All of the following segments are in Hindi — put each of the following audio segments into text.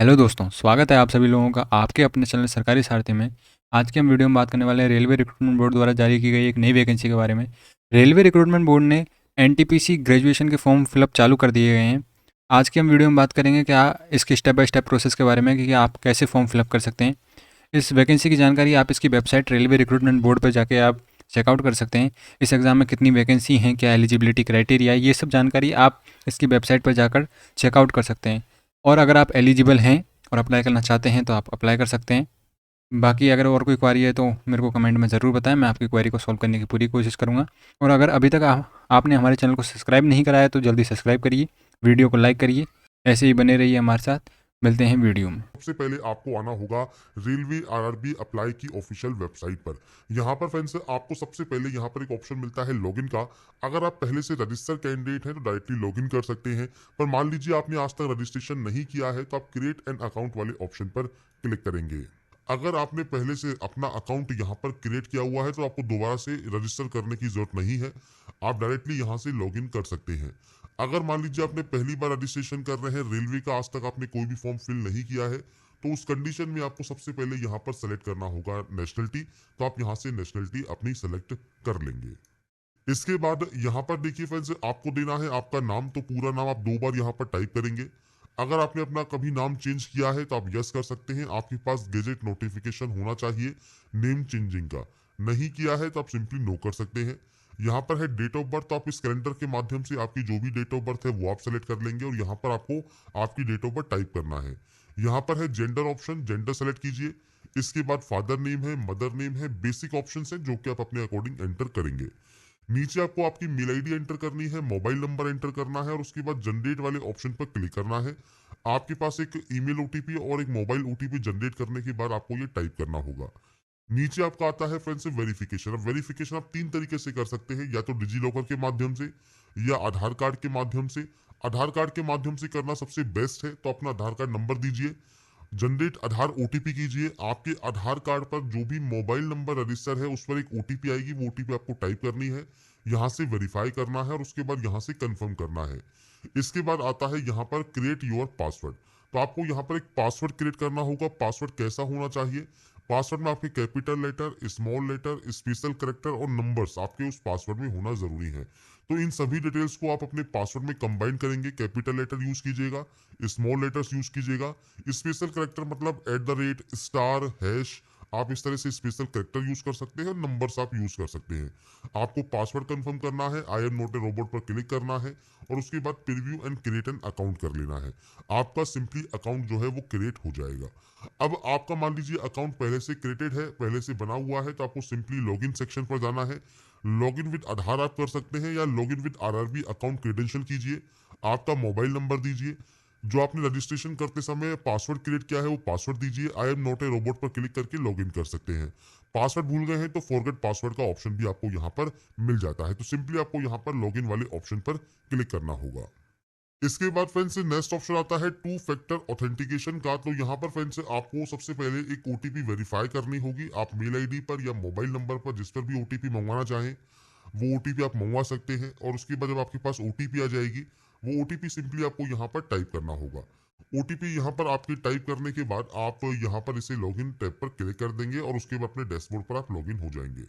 हेलो दोस्तों, स्वागत है आप सभी लोगों का आपके अपने चैनल सरकारी सारथी में। आज के हम वीडियो में बात करने वाले हैं रेलवे रिक्रूटमेंट बोर्ड द्वारा जारी की गई एक नई वैकेंसी के बारे में। रेलवे रिक्रूटमेंट बोर्ड ने एनटीपीसी ग्रेजुएशन के फॉर्म फिलअप चालू कर दिए गए हैं। आज के हम वीडियो में बात करेंगे क्या इसके स्टेप बाय स्टेप प्रोसेस के बारे में कि आप कैसे फॉर्म फिलअप कर सकते हैं। इस वैकेंसी की जानकारी आप इसकी वेबसाइट रेलवे रिक्रूटमेंट बोर्ड पर जाके आप चेकआउट कर सकते हैं। इस एग्ज़ाम में कितनी वैकेंसी हैं, क्या एलिजिबिलिटी क्राइटेरिया, ये सब जानकारी आप इसकी वेबसाइट पर जाकर चेकआउट कर सकते हैं। और अगर आप एलिजिबल हैं और अप्लाई करना चाहते हैं तो आप अप्लाई कर सकते हैं। बाकी अगर और कोई क्वेरी है तो मेरे को कमेंट में ज़रूर बताएं, मैं आपकी क्वेरी को सॉल्व करने की पूरी कोशिश करूँगा। और अगर अभी तक आपने हमारे चैनल को सब्सक्राइब नहीं कराया तो जल्दी सब्सक्राइब करिए, वीडियो को लाइक करिए, ऐसे ही बने रहिए हमारे साथ। मिलते हैं वीडियो में। सबसे पहले आपको आना होगा रेलवे आरआरबी अप्लाई की ऑफिशियल वेबसाइट पर। यहाँ पर फ्रेंड्स आपको सबसे पहले यहाँ पर एक ऑप्शन मिलता है लॉगिन का। अगर आप पहले से रजिस्टर कैंडिडेट हैं तो डायरेक्टली लॉगिन कर सकते हैं, पर मान लीजिए आपने आज तक रजिस्ट्रेशन नहीं किया है तो आप क्रिएट एन अकाउंट वाले ऑप्शन पर क्लिक करेंगे। अगर आपने पहले से अपना अकाउंट यहाँ पर क्रिएट किया हुआ है तो आपको दोबारा से रजिस्टर करने की जरूरत नहीं है, आप डायरेक्टली यहाँ से लॉगिन कर सकते हैं। अगर मान लीजिए आपने पहली बार रजिस्ट्रेशन कर रहे हैं रेलवे का, आज तक आपने कोई भी फॉर्म फिल नहीं किया है, तो उस कंडीशन में आपको सबसे पहले यहाँ पर सेलेक्ट करना होगा नेशनलिटी। तो आप यहाँ से नेशनलिटी अपनी सेलेक्ट कर लेंगे। इसके बाद यहाँ पर देखिए फ्रेंड्स, आपको देना है आपका नाम। तो पूरा नाम आप 2 बार यहाँ पर टाइप करेंगे। अगर आपने अपना कभी नाम चेंज किया है तो आप यस कर सकते हैं, आपके पास गेजेट नोटिफिकेशन होना चाहिए नेम चेंजिंग का। नहीं किया है तो आप सिंपली नो कर सकते हैं। यहाँ पर है डेट ऑफ बर्थ, तो आप इस कैलेंडर के माध्यम से आपकी जो भी डेट ऑफ बर्थ है वो आप सेलेक्ट कर लेंगे और यहाँ पर आपको आपकी डेट ऑफ बर्थ टाइप करना है। यहाँ पर है जेंडर ऑप्शन, जेंडर सेलेक्ट कीजिए। इसके बाद फादर नेम है, मदर नेम है, बेसिक ऑप्शन है जो कि आप अपने अकॉर्डिंग एंटर करेंगे। नीचे आपको आपकी मेल आईडी एंटर करनी है, मोबाइल नंबर एंटर करना है और उसके बाद जनरेट वाले ऑप्शन पर क्लिक करना है। आपके पास एक ईमेल ओटीपी और एक मोबाइल ओटीपी जनरेट करने के बाद आपको ये टाइप करना होगा। नीचे आपका आता है फ्रेंड्स वेरिफिकेशन। अब वेरिफिकेशन आप 3 तरीके से कर सकते हैं, या तो डिजी लॉकर के माध्यम से या आधार कार्ड के माध्यम से। आधार कार्ड के माध्यम से करना सबसे बेस्ट है, तो अपना आधार कार्ड नंबर दीजिए, जनरेट आधार ओटीपी कीजिए। आपके आधार कार्ड पर जो भी मोबाइल नंबर रजिस्टर है उस पर एक ओटीपी आएगी, वो ओटीपी आपको टाइप करनी है, यहाँ से वेरीफाई करना है और उसके बाद यहाँ से कंफर्म करना है। इसके बाद आता है यहाँ पर क्रिएट योर पासवर्ड। तो आपको यहाँ पर एक पासवर्ड क्रिएट करना होगा। पासवर्ड कैसा होना चाहिए? पासवर्ड में आपके capital letter, small letter, special character और नंबर्स आपके उस पासवर्ड में होना जरूरी है। तो इन सभी डिटेल्स को आप अपने पासवर्ड में कंबाइन करेंगे। कैपिटल लेटर यूज कीजिएगा, स्मॉल लेटर्स यूज कीजिएगा, स्पेशल करेक्टर मतलब @ स्टार हैश, आप इस तरह से स्पेशल करेक्टर यूज कर सकते हैं और नंबर्स आप यूज कर सकते हैं। आपको पासवर्ड कंफर्म करना है, I am not a robot पर क्लिक करना है और उसके बाद preview and create an account कर लेना है। आपका सिंपली अकाउंट जो है वो क्रिएट हो जाएगा। अब आपका मान लीजिए अकाउंट पहले से क्रिएटेड है, पहले से बना हुआ है, तो आपको सिंपली लॉगिन सेक्शन पर जाना है। लॉगिन विद आधार आप कर सकते हैं या login with RRB account credential कीजिए। आपका मोबाइल नंबर दीजिए, जो आपने रजिस्ट्रेशन करते समय पासवर्ड क्रिएट किया है वो पासवर्ड दीजिए। I am not a robot पर क्लिक करके लॉगिन कर सकते हैं। पासवर्ड भूल गए हैं तो फॉरगेट पासवर्ड का ऑप्शन भी आपको यहाँ पर मिल जाता है। तो सिंपली आपको यहाँ पर लॉगिन वाले ऑप्शन पर क्लिक करना होगा। इसके बाद फ्रेंड्स नेक्स्ट ऑप्शन आता है 2 फैक्टर ऑथेंटिकेशन का। तो यहाँ पर फ्रेंड्स आपको सबसे पहले एक ओटीपी वेरीफाई करनी होगी। आप मेल आईडी पर या मोबाइल नंबर पर जिस पर भी ओटीपी मंगवाना चाहें वो ओटीपी आप मंगवा सकते हैं। और उसके बाद जब आपके पास ओटीपी आ जाएगी, वो ओटीपी सिंपली आपको यहाँ पर टाइप करना होगा। ओटीपी यहाँ पर आपके टाइप करने के बाद आप यहाँ पर इसे लॉगिन टैब पर क्लिक कर देंगे और उसके बाद अपने डैशबोर्ड पर आप लॉगिन हो जाएंगे।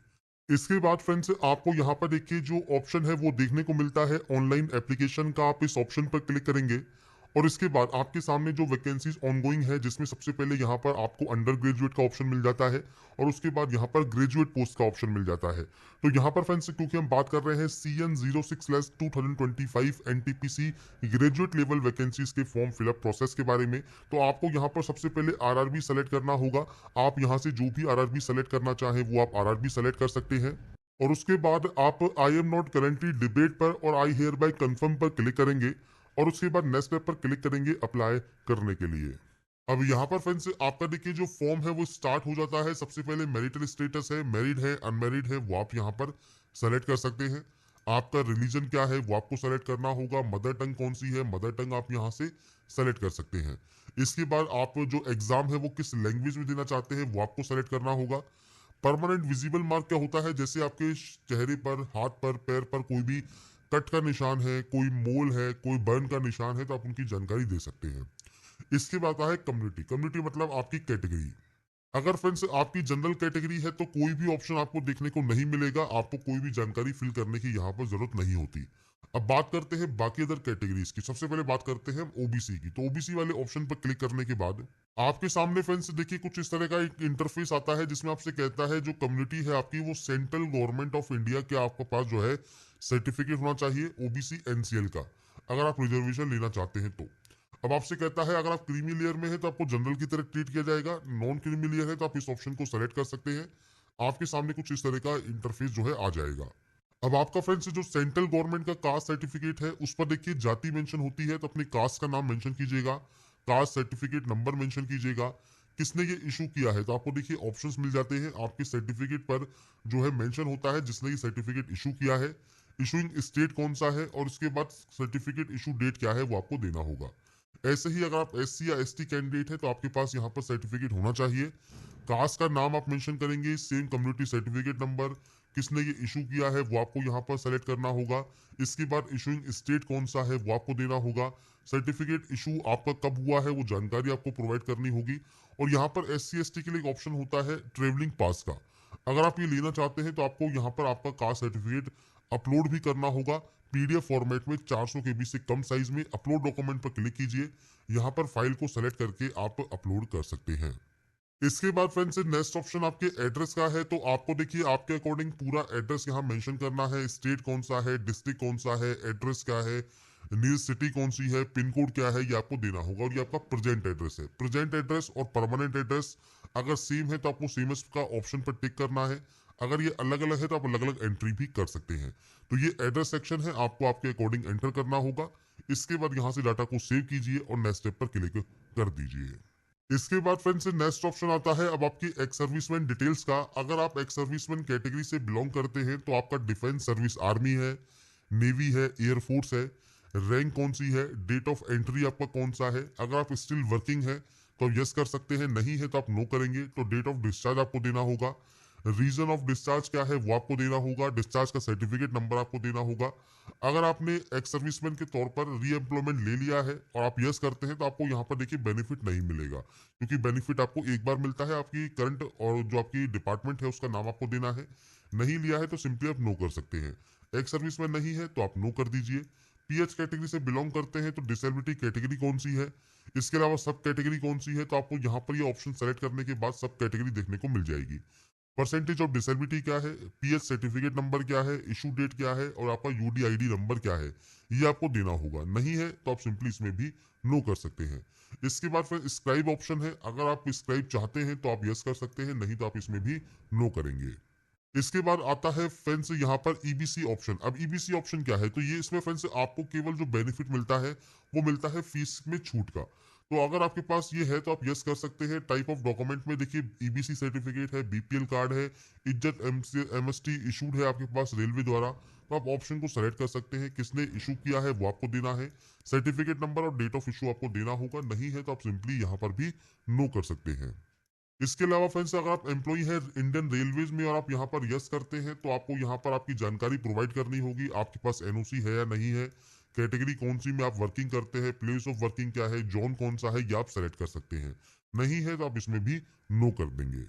इसके बाद फ्रेंड्स आपको यहाँ पर देखिए जो ऑप्शन है वो देखने को मिलता है ऑनलाइन एप्लीकेशन का। आप इस ऑप्शन पर क्लिक करेंगे और इसके बाद आपके सामने जो वैकेंसीज ऑनगोइंग है, जिसमें सबसे पहले यहाँ पर आपको अंडर ग्रेजुएट का ऑप्शन मिल जाता है और उसके बाद यहाँ पर ग्रेजुएट पोस्ट का ऑप्शन मिल जाता है। तो यहाँ पर फ्रेंड्स क्योंकि हम बात कर रहे हैं CN06/2025 NTPC graduate level vacancies के फॉर्म फिलअप प्रोसेस के बारे में, तो आपको यहाँ पर सबसे पहले आरआरबी सेलेक्ट करना होगा। आप यहाँ से जो भी आरआरबी सेलेक्ट करना चाहें वो आप आरआरबी सेलेक्ट कर सकते हैं। और उसके बाद आप I am not currently debate पर और आई हेयर बाय कन्फर्म पर क्लिक करेंगे और उसके बाद नेक्स्ट स्टेप पर क्लिक करेंगे अप्लाई करने के लिए। अब यहाँ पर फ्रेंड्स आपका देखिए जो फॉर्म है वो स्टार्ट हो जाता है। सबसे पहले मैरिटल स्टेटस है, मैरिड है, अनमैरिड है, वो आप यहाँ पर सेलेक्ट कर सकते हैं। आपका रिलीजन क्या है वो आपको सेलेक्ट करना होगा। मदर टंग कौन सी है, मदर टंग आप यहाँ से सेलेक्ट कर सकते हैं। इसके बाद आप जो एग्जाम है वो किस लैंग्वेज में देना चाहते हैं वो आपको सेलेक्ट करना होगा। परमानेंट विजिबल मार्क क्या होता है? जैसे आपके चेहरे पर, हाथ पर, पैर पर कोई भी कट का निशान है, कोई मोल है, कोई बर्न का निशान है, तो आप उनकी जानकारी दे सकते हैं। इसके बाद आता है कम्युनिटी। कम्युनिटी मतलब आपकी कैटेगरी। अगर फ्रेंड्स आपकी जनरल कैटेगरी है तो कोई भी ऑप्शन आपको देखने को नहीं मिलेगा, आपको कोई भी जानकारी फिल करने की यहाँ पर जरूरत नहीं होती। अब बात करते हैं बाकी अदर कैटेगरीज की। सबसे पहले बात करते हैं हम ओबीसी की। तो ओबीसी वाले ऑप्शन पर क्लिक करने के बाद आपके सामने फ्रेंड्स देखिए कुछ इस तरह का एक इंटरफेस आता है, जिसमें आपसे कहता है जो कम्युनिटी है आपकी वो सेंट्रल गवर्नमेंट ऑफ इंडिया के आपके पास जो है सर्टिफिकेट होना चाहिए ओबीसी एनसीएल का, अगर आप रिजर्वेशन लेना चाहते हैं तो। अब आपसे कहता है अगर आप क्रीमी लेयर में है तो आपको जनरल की तरह ट्रीट किया जाएगा, नॉन क्रीमी लेयर है तो आप इस ऑप्शन को सेलेक्ट कर सकते हैं। आपके सामने कुछ इस तरह का इंटरफेस जो है आ जाएगा। अब आपका फ्रेंड्स जो सेंट्रल गवर्नमेंट का कास्ट सर्टिफिकेट है उस पर देखिए जाति मेंशन होती है, तो अपनी कास्ट का नाम मेंशन कीजिएगा, कास्ट सर्टिफिकेट नंबर मेंशन कीजिएगा, किसने ये इशू किया है। तो आपको देखिए ऑप्शंस मिल जाते हैं, आपके सर्टिफिकेट पर जो है मेंशन होता है जिसने ये सर्टिफिकेट इशू किया है, इशूइंग स्टेट कौन सा है और उसके बाद सर्टिफिकेट इशू डेट क्या है वो आपको देना होगा। ऐसे ही अगर आप एससी या एसटी कैंडिडेट है तो आपके पास यहाँ पर सर्टिफिकेट होना चाहिए, कास्ट का नाम आप मेंशन करेंगे, सेम कम्युनिटी सर्टिफिकेट नंबर, किसने ये इशू किया है वो आपको यहाँ पर सेलेक्ट करना होगा। इसके बाद इशूइंग स्टेट कौन सा है वो आपको देना होगा, सर्टिफिकेट इशू आपका कब हुआ है वो जानकारी आपको प्रोवाइड करनी होगी। और यहाँ पर एससी एसटी के लिए एक ऑप्शन होता है ट्रेवलिंग पास का। अगर आप ये लेना चाहते हैं तो आपको यहाँ पर आपका कास्ट सर्टिफिकेट अपलोड भी करना होगा पीडीएफ फॉर्मेट में 400 केबी से कम साइज में। अपलोड डॉक्यूमेंट पर क्लिक कीजिए, यहाँ पर फाइल को सेलेक्ट करके आप अपलोड कर सकते हैं। इसके बाद फ्रेंड्स नेक्स्ट ऑप्शन आपके एड्रेस का है। तो आपको देखिए आपके अकॉर्डिंग पूरा एड्रेस यहाँ मेंशन करना है, स्टेट कौन सा है, डिस्ट्रिक्ट कौन सा है, एड्रेस क्या है, नियरेस्ट सिटी कौन सी है, पिन कोड क्या है, ये आपको देना होगा। और ये आपका प्रेजेंट एड्रेस है। प्रेजेंट एड्रेस और परमानेंट एड्रेस अगर सेम है तो आपको सेमस का ऑप्शन पर टिक करना है, अगर ये अलग अलग है तो आप अलग अलग एंट्री भी कर सकते हैं। तो ये एड्रेस सेक्शन है, आपको आपके अकॉर्डिंग एंटर करना होगा। इसके बाद यहाँ से डाटा को सेव कीजिए और नेक्स्ट स्टेप पर क्लिक कर दीजिए। इसके बाद फ्रेंड्स नेक्स्ट ऑप्शन आता है अब आपकी एक्स सर्विसमैन डिटेल्स का। अगर आप एक्स सर्विसमैन कैटेगरी से बिलोंग करते हैं तो आपका डिफेंस सर्विस आर्मी है, नेवी है, एयरफोर्स है, रैंक कौन सी है, डेट ऑफ एंट्री आपका कौन सा है। अगर आप स्टिल वर्किंग है तो आप यस कर सकते हैं, नहीं है तो आप नो करेंगे। तो डेट ऑफ डिस्चार्ज आपको देना होगा, रीजन ऑफ डिस्चार्ज क्या है वो आपको देना होगा, डिस्चार्ज का सर्टिफिकेट नंबर आपको देना होगा। अगर आपने एक्स सर्विसमैन के तौर पर री एम्प्लॉयमेंट ले लिया है और आप यस करते हैं तो आपको यहाँ पर देखिए बेनिफिट नहीं मिलेगा, क्योंकि बेनिफिट आपको एक बार मिलता है। आपकी करंट और जो आपकी डिपार्टमेंट है उसका नाम आपको देना है। नहीं लिया है तो सिंपली आप नो कर सकते हैं। एक्स सर्विसमैन नहीं है तो आप नो कर दीजिए। पीएच कैटेगरी से बिलोंग करते हैं तो डिसेबिलिटी कैटेगरी कौन सी है, इसके अलावा सब कैटेगरी कौन सी है, तो आपको यहाँ पर ये ऑप्शन सेलेक्ट करने के बाद सब कैटेगरी देखने को मिल जाएगी। परसेंटेज ऑफ डिसेबिलिटी क्या है, पीएच सर्टिफिकेट नंबर क्या है, इशू डेट क्या है और आपका यूडीआईडी नंबर क्या है, ये आपको देना होगा। नहीं है तो आप सिंपली इसमें भी नो कर सकते हैं। इसके बाद फिर स्क्राइब ऑप्शन है, अगर आप स्क्राइब चाहते हैं तो आप यस कर सकते हैं, नहीं तो आप इसमें भी नो करेंगे। इसके बाद आता है फ्रेंड्स यहाँ पर ईबीसी ऑप्शन। अब ईबीसी ऑप्शन क्या है, तो ये इसमें फ्रेंड्स आपको केवल जो बेनिफिट मिलता है वो मिलता है फीस में छूट का। तो अगर आपके पास ये है तो आप यस कर सकते हैं। टाइप ऑफ डॉक्यूमेंट में देखिए ईबीसी सर्टिफिकेट है, बीपीएल कार्ड है, इज्जत एमएसटी इशूड है आपके पास रेलवे द्वारा, तो आप ऑप्शन को सेलेक्ट कर सकते हैं। किसने इशू किया है वो आपको देना है, सर्टिफिकेट नंबर और डेट ऑफ इशू आपको देना होगा। नहीं है तो आप सिंपली यहाँ पर भी नो कर सकते हैं। इसके अलावा फ्रेंड्स अगर आप एम्प्लॉई है इंडियन रेलवेज में और आप यहाँ पर यस करते हैं तो आपको यहाँ पर आपकी जानकारी प्रोवाइड करनी होगी, आपके पास एनओसी है या नहीं है, कैटेगरी कौन सी में आप वर्किंग करते हैं, प्लेस ऑफ वर्किंग क्या है, जोन कौन सा है, ये आप सेलेक्ट कर सकते हैं। नहीं है तो आप इसमें भी नो कर देंगे।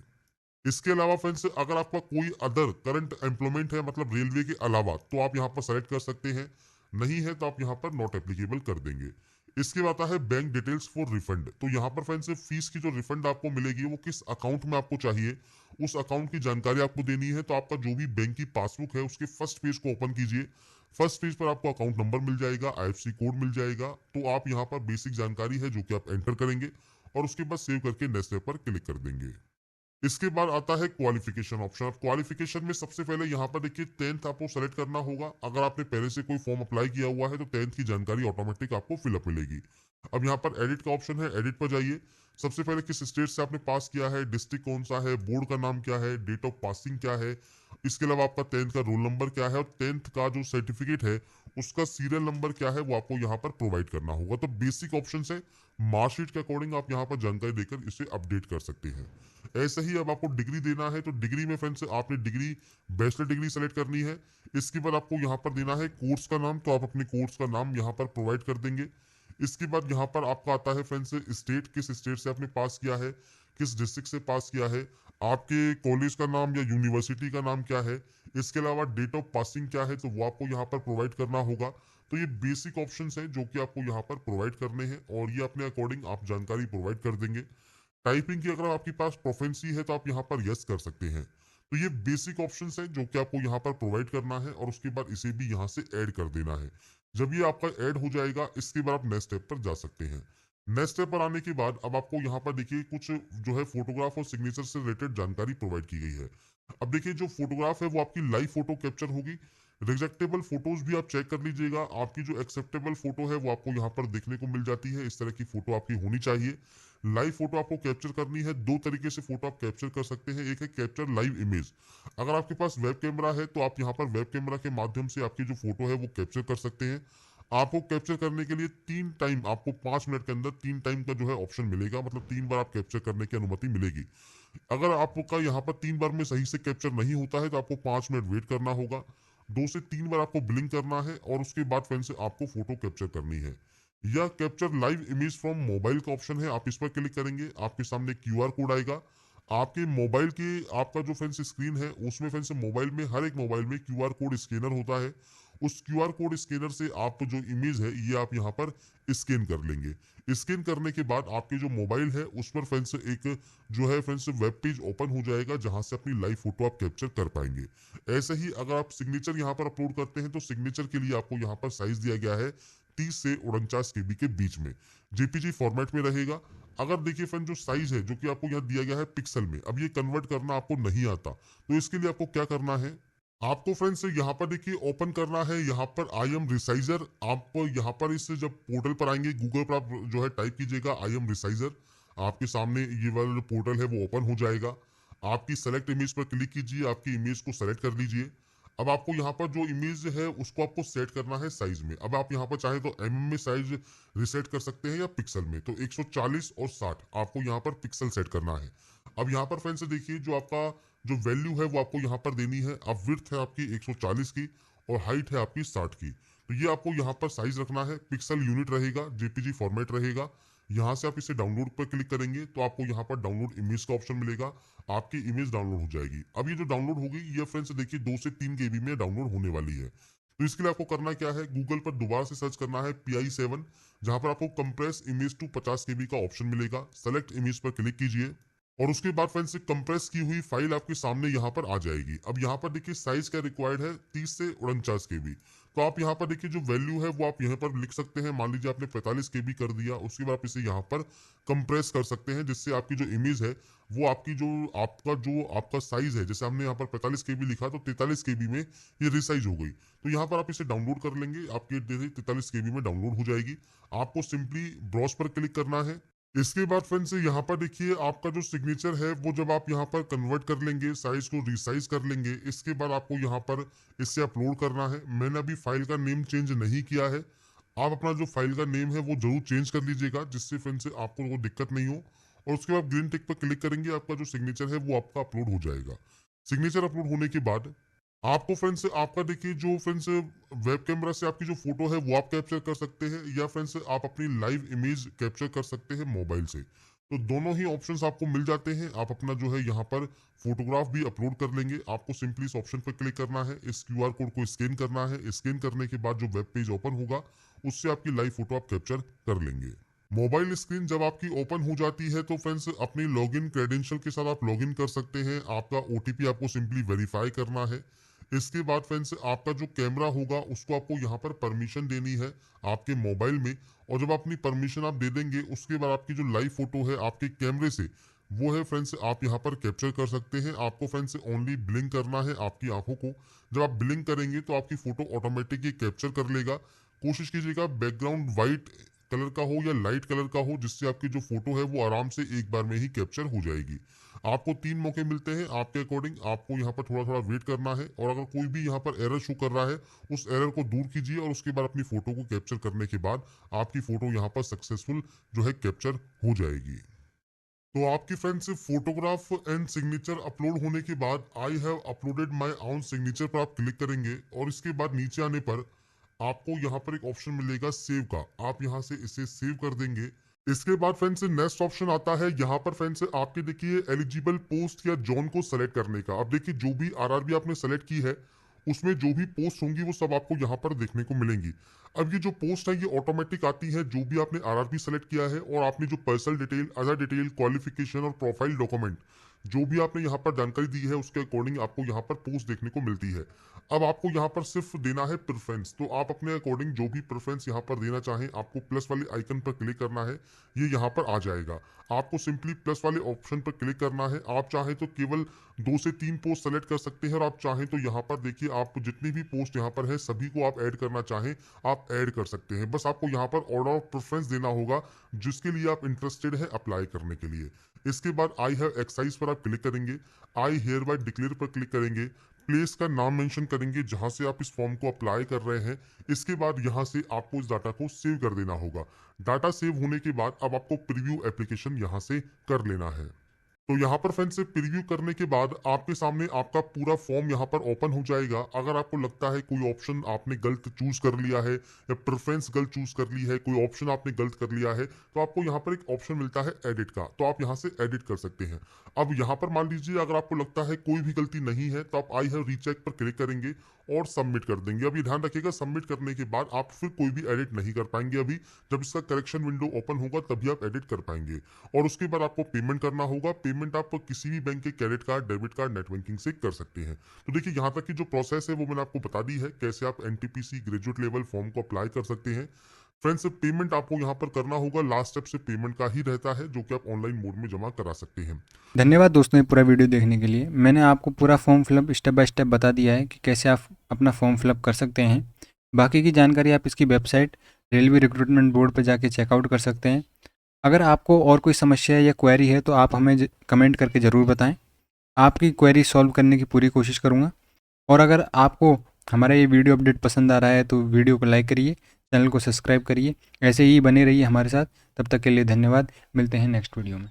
इसके अलावा फ्रेंड्स अगर आपका कोई अदर करंट एम्प्लॉयमेंट है मतलब रेलवे के अलावा, तो आप यहाँ पर सेलेक्ट कर सकते हैं। नहीं है तो आप यहाँ पर नॉट एप्लीकेबल कर देंगे। इसके बाद आता है बैंक डिटेल्स फॉर रिफंड। तो यहाँ पर फ्रेंड्स फीस की जो रिफंड आपको मिलेगी वो किस अकाउंट में आपको चाहिए, उस अकाउंट की जानकारी आपको देनी है। तो आपका जो भी बैंक की पासबुक है उसके फर्स्ट पेज को ओपन कीजिए। फर्स्ट पेज पर आपको अकाउंट नंबर मिल जाएगा, आईएफएससी कोड मिल जाएगा। तो आप यहाँ पर बेसिक जानकारी है जो कि आप एंटर करेंगे और उसके बाद सेव करके नेक्स्ट स्टेप पर क्लिक कर देंगे। इसके बाद आता है क्वालिफिकेशन ऑप्शन। अब क्वालिफिकेशन में सबसे पहले यहाँ पर देखिए 10th आपको सेलेक्ट करना होगा। अगर आपने पहले से कोई फॉर्म अप्लाई किया हुआ है तो 10th की जानकारी ऑटोमेटिक आपको फिलअप मिलेगी। अब यहाँ पर एडिट का ऑप्शन है, एडिट पर जाइए। सबसे पहले किस स्टेट से आपने पास किया है, डिस्ट्रिक्ट कौन सा है, बोर्ड का नाम क्या है, डेट ऑफ पासिंग क्या है, इसके अलावा आपका 10th का रोल नंबर क्या है और 10th का जो सर्टिफिकेट है उसका सीरियल नंबर क्या है वो आपको यहाँ पर प्रोवाइड करना होगा। तो बेसिक ऑप्शन है, मार्कशीट के अकॉर्डिंग आप यहाँ पर जानकारी देकर इसे अपडेट कर सकते हैं। ऐसे ही अब आपको डिग्री देना है तो डिग्री में फ्रेंड्स आपने डिग्री बैचलर डिग्री सेलेक्ट करनी है। इसके बाद आपको यहाँ पर देना है कोर्स का नाम, तो आप अपने कोर्स का नाम यहाँ पर प्रोवाइड कर देंगे। इसके बाद यहाँ पर आपका आता है फ्रेंड्स स्टेट, किस स्टेट से आपने पास किया है, किस डिस्ट्रिक्ट से पास किया है, आपके कॉलेज का नाम या यूनिवर्सिटी का नाम क्या है, इसके अलावा डेट ऑफ पासिंग क्या है, तो वो आपको यहाँ पर प्रोवाइड करना होगा। तो ये बेसिक ऑप्शंस हैं जो कि आपको यहाँ पर प्रोवाइड करने हैं और ये अपने अकॉर्डिंग आप जानकारी प्रोवाइड कर देंगे। टाइपिंग की अगर आपके पास प्रोफेंसी है तो आप यहाँ पर यस कर सकते हैं। तो ये बेसिक ऑप्शंस है जो कि आपको यहाँ पर प्रोवाइड करना है और उसके बाद इसे भी यहाँ से ऐड कर देना है। जब ये आपका ऐड हो जाएगा इसके बाद आप नेक्स्ट स्टेप पर जा सकते हैं। नेक्स्ट स्टेप पर आने के बाद अब आपको यहाँ पर देखिए कुछ जो है फोटोग्राफ और सिग्नेचर से रिलेटेड जानकारी प्रोवाइड की गई है। अब देखिए जो फोटोग्राफ है वो आपकी लाइव फोटो कैप्चर होगी। रिजेक्टेबल फोटोज भी आप चेक कर लीजिएगा। आपकी जो एक्सेप्टेबल फोटो है वो आपको यहाँ पर देखने को मिल जाती है। इस तरह की फोटो आपकी होनी चाहिए। लाइव फोटो आपको कैप्चर करनी है। दो तरीके से फोटो आप कैप्चर कर सकते हैं। एक है कैप्चर लाइव इमेज। अगर आपके पास वेब कैमरा है तो आप यहाँ पर वेब कैमरा के माध्यम से आपकी जो फोटो है वो कैप्चर कर सकते हैं। आपको कैप्चर करने के लिए 3 टाइम, आपको 5 मिनट के अंदर 3 टाइम का जो है ऑप्शन मिलेगा, मतलब 3 बार आप कैप्चर करने की अनुमति मिलेगी। अगर आपका यहाँ पर 3 बार में सही से कैप्चर नहीं होता है तो आपको 5 मिनट वेट करना होगा। 2 से 3 बार आपको ब्लिंक करना है और उसके बाद फिर से आपको फोटो कैप्चर करनी है। यह capture live image from mobile का ऑप्शन है। आप इस पर क्लिक करेंगे, आपके सामने क्यूआर कोड आएगा। आपके मोबाइल की आपका जो फ्रेंड्स स्क्रीन है उसमें फ्रेंड्स मोबाइल में हर एक मोबाइल में क्यूआर कोड स्कैनर होता है। उस क्यूआर कोड स्कैनर से आप जो इमेज है ये आप यहाँ पर स्कैन कर लेंगे। स्कैन करने के बाद आपके जो मोबाइल है उस पर फ्रेंड्स एक जो है फ्रेंड्स वेब पेज ओपन हो जाएगा जहां से अपनी लाइव फोटो आप कैप्चर कर पाएंगे। ऐसे ही अगर आप सिग्नेचर यहाँ पर अपलोड करते हैं तो सिग्नेचर के लिए आपको यहाँ पर साइज दिया गया है 30 से 49 केबी के बीच में, जेपीजी फॉर्मेट में रहेगा। अगर देखिए फ्रेंड जो साइज है जो कि आपको यहाँ दिया गया है पिक्सल में, अब ये कन्वर्ट करना आपको नहीं आता तो इसके लिए आपको क्या करना है, आपको फ्रेंड्स यहाँ पर देखिए ओपन करना है यहाँ पर आई एम रिसाइजर। आप यहाँ पर इस जब पोर्टल पर आएंगे गूगल पर आप जो है टाइप कीजिएगा आई एम रिसाइजर। आपके सामने ये वाला जो पोर्टल है वो ओपन हो जाएगा। आपकी सेलेक्ट इमेज पर क्लिक कीजिए, आपकी इमेज को सेलेक्ट कर लीजिए। अब आपको यहाँ पर जो इमेज है उसको आपको सेट करना है साइज में। अब आप यहाँ पर चाहे तो में साइज रिसेट कर सकते हैं या पिक्सल में। तो 140 और 60 आपको यहाँ पर पिक्सल सेट करना है। अब यहाँ पर फ्रेंड्स देखिए जो आपका जो वैल्यू है वो आपको यहाँ पर देनी है। अब विड्थ है आपकी 140 की और हाइट है आपकी 60 की। तो ये आपको यहाँ पर साइज रखना है। पिक्सल यूनिट रहेगा, जेपीजी फॉर्मेट रहेगा। यहाँ से आप इसे डाउनलोड पर क्लिक करेंगे तो आपको यहाँ पर डाउनलोड इमेज का ऑप्शन मिलेगा। आपकी इमेज डाउनलोड हो जाएगी। अब ये जो डाउनलोड होगी ये फ्रेंड्स देखिए 2 से 3 केबी में डाउनलोड होने वाली है। तो इसके लिए आपको करना क्या है, गूगल पर दोबारा से सर्च करना है PI7, जहां पर आपको कंप्रेस इमेज टू 50 केबी का ऑप्शन मिलेगा। सेलेक्ट इमेज पर क्लिक कीजिए और उसके बाद फ्रेंड्स से कंप्रेस की हुई फाइल आपके सामने यहाँ पर आ जाएगी। अब यहाँ पर देखिए साइज क्या रिक्वायर्ड है, 30 से 49 केबी। तो आप यहाँ पर देखिए जो वैल्यू है वो आप यहाँ पर लिख सकते हैं। मान लीजिए आपने 45 केबी कर दिया, उसके बाद आप इसे यहाँ पर कंप्रेस कर सकते हैं जिससे आपकी जो इमेज है वो आपकी जो आपका साइज है, जैसे हमने यहाँ पर 45 केबी लिखा तो 43 केबी में ये रिसाइज हो गई। तो यहाँ पर आप इसे डाउनलोड कर लेंगे, आपके 43 केबी में डाउनलोड हो जाएगी। आपको सिंपली ब्राउज पर क्लिक करना है। इसके बाद फ्रेंड्स यहाँ पर देखिए आपका जो सिग्नेचर है वो जब आप यहाँ पर कन्वर्ट कर लेंगे, साइज को रिसाइज कर लेंगे, इसके बाद आपको यहाँ पर इससे अपलोड करना है। मैंने अभी फाइल का नेम चेंज नहीं किया है। आप अपना जो फाइल का नेम है वो जरूर चेंज कर लीजिएगा जिससे फ्रेंड्स आपको वो दिक्कत नहीं हो। और उसके बाद ग्रीन टिक पर क्लिक करेंगे, आपका जो सिग्नेचर है वो आपका अपलोड हो जाएगा। सिग्नेचर अपलोड होने के बाद आपको फ्रेंड्स आपका देखिए जो फ्रेंड्स वेब कैमरा से आपकी जो फोटो है वो आप कैप्चर कर सकते हैं या फ्रेंड्स आप अपनी लाइव इमेज कैप्चर कर सकते हैं मोबाइल से। तो दोनों ही ऑप्शंस आपको मिल जाते हैं। आप अपना जो है यहाँ पर फोटोग्राफ भी अपलोड कर लेंगे। आपको सिंपली इस ऑप्शन पर क्लिक करना है, इस क्यूआर कोड को स्कैन करना है। स्कैन करने के बाद जो वेब पेज ओपन होगा उससे आपकी लाइव फोटो आप कैप्चर कर लेंगे। मोबाइल स्क्रीन जब आपकी ओपन हो जाती है तो फ्रेंड्स अपनी लॉगिन क्रेडेंशियल के साथ आप लॉगिन कर सकते हैं। आपका ओटीपी आपको सिंपली वेरीफाई करना है। इसके बाद फ्रेंड्स आपका जो कैमरा होगा उसको आपको यहाँ पर परमिशन देनी है आपके मोबाइल में। और जब अपनी परमिशन आप दे देंगे उसके बाद आपकी जो लाइव फोटो है आपके कैमरे से वो है फ्रेंड्स आप यहाँ पर कैप्चर कर सकते हैं। आपको फ्रेंड्स ओनली ब्लिंक करना है आपकी आंखों को। जब आप ब्लिंक करेंगे तो आपकी फोटो ऑटोमेटिकली कैप्चर कर लेगा। कोशिश कीजिएगा बैकग्राउंड व्हाइट कलर का हो या लाइट कलर का हो जिससे आपकी जो फोटो है वो आराम से एक बार में ही कैप्चर हो जाएगी। आपको 3 मौके मिलते हैं, आपके अकॉर्डिंग आपको यहाँ पर थोड़ा थोड़ा वेट करना है। और अगर कोई भी यहाँ पर एरर शो कर रहा है उस एरर को दूर कीजिए और उसके बाद अपनी फोटो को कैप्चर करने के बाद आपकी फोटो यहाँ पर सक्सेसफुल जो है कैप्चर हो जाएगी। तो आपकी friends photograph and signature upload होने के बाद I have uploaded my own signature पर आप क्लिक करेंगे और इसके बाद नीचे आने पर आपको यहाँ पर एक ऑप्शन मिलेगा सेव का, आप यहाँ से इसे सेव कर देंगे। इसके बाद फ्रेंड्स नेक्स्ट ऑप्शन आता है यहाँ पर फ्रेंड्स आपके देखिए एलिजिबल पोस्ट या जोन को सेलेक्ट करने का। अब देखिए जो भी आरआरबी आपने सेलेक्ट की है उसमें जो भी पोस्ट होंगी वो सब आपको यहाँ पर देखने को मिलेंगी। अब ये जो पोस्ट है ये ऑटोमेटिक आती है जो भी आपने आरआरबी सेलेक्ट किया है और आपने जो personal detail, other detail, qualification और प्रोफाइल डॉक्यूमेंट जो भी आपने यहाँ पर जानकारी दी है उसके अकॉर्डिंग आपको यहाँ पर पोस्ट देखने को मिलती है। अब आपको यहाँ पर सिर्फ देना है प्रेफरेंस, तो आप अपने अकॉर्डिंग जो भी प्रेफरेंस यहाँ पर देना चाहें आपको प्लस वाले आइकन पर क्लिक करना है, ये यहाँ पर आ जाएगा। आपको सिंपली प्लस वाले ऑप्शन पर क्लिक करना है। आप चाहें तो केवल 2 से 3 पोस्ट सेलेक्ट कर सकते हैं और आप चाहें तो यहाँ पर देखिए आप जितनी भी पोस्ट यहाँ पर है सभी को आप ऐड करना चाहें आप ऐड कर सकते हैं। बस आपको यहाँ पर ऑर्डर ऑफ प्रेफरेंस देना होगा जिसके लिए आप इंटरेस्टेड है अप्लाई करने के लिए। इसके बाद आई हैव एक्साइज पर आप क्लिक करेंगे, आई हेयर बाय डिक्लेयर पर क्लिक करेंगे, प्लेस का नाम मेंशन करेंगे जहां से आप इस फॉर्म को अप्लाई कर रहे हैं। इसके बाद यहां से आपको इस डाटा को सेव कर देना होगा। डाटा सेव होने के बाद अब आपको प्रीव्यू एप्लीकेशन यहां से कर लेना है। तो यहाँ पर फ्रेंड्स प्रीव्यू करने के बाद आपके सामने आपका पूरा फॉर्म यहाँ पर ओपन हो जाएगा। अगर आपको लगता है कोई ऑप्शन आपने गलत चूज कर लिया है या प्रेफरेंस गलत चूज कर ली है, कोई ऑप्शन आपने गलत कर लिया है, तो आपको यहाँ पर एक ऑप्शन मिलता है एडिट का, तो आप यहाँ से एडिट कर सकते हैं। अब यहाँ पर मान लीजिए अगर आपको लगता है कोई भी गलती नहीं है तो आप आई हैव रीचेक पर क्लिक करेंगे और सबमिट कर देंगे। अब ये ध्यान रखिएगा सबमिट करने के बाद आप फिर कोई भी एडिट नहीं कर पाएंगे। अभी जब इसका करेक्शन विंडो ओपन होगा तभी आप एडिट कर पाएंगे। और उसके बाद आपको पेमेंट करना होगा। पेमेंट आप किसी भी बैंक के credit card, debit card, net banking से कर सकते हैं। तो देखिए यहाँ तक की जो प्रोसेस है वो मैंने आपको बता दी है कैसे आप एनटीपीसी ग्रेजुएट लेवल फॉर्म को अप्लाई कर सकते हैं। फ्रेंड्स पेमेंट आपको यहाँ पर करना होगा, लास्ट स्टेप से पेमेंट का ही रहता है जो कि आप ऑनलाइन मोड में जमा करा सकते हैं। धन्यवाद दोस्तों ये पूरा वीडियो देखने के लिए। मैंने आपको पूरा form fill up step by step बता दिया है कि कैसे आप अपना फॉर्म फिलअप कर सकते हैं। बाकी की जानकारी आप इसकी वेबसाइट रेलवे रिक्रूटमेंट बोर्ड पर जाके चेकआउट कर सकते हैं। अगर आपको और कोई समस्या या क्वेरी है तो आप हमें कमेंट करके ज़रूर बताएं। आपकी क्वेरी सॉल्व करने की पूरी कोशिश करूँगा। और अगर आपको हमारा ये वीडियो अपडेट पसंद आ रहा है तो वीडियो को लाइक करिए, चैनल को सब्सक्राइब करिए, ऐसे ही बने रहिए हमारे साथ। तब तक के लिए धन्यवाद, मिलते हैं नेक्स्ट वीडियो में।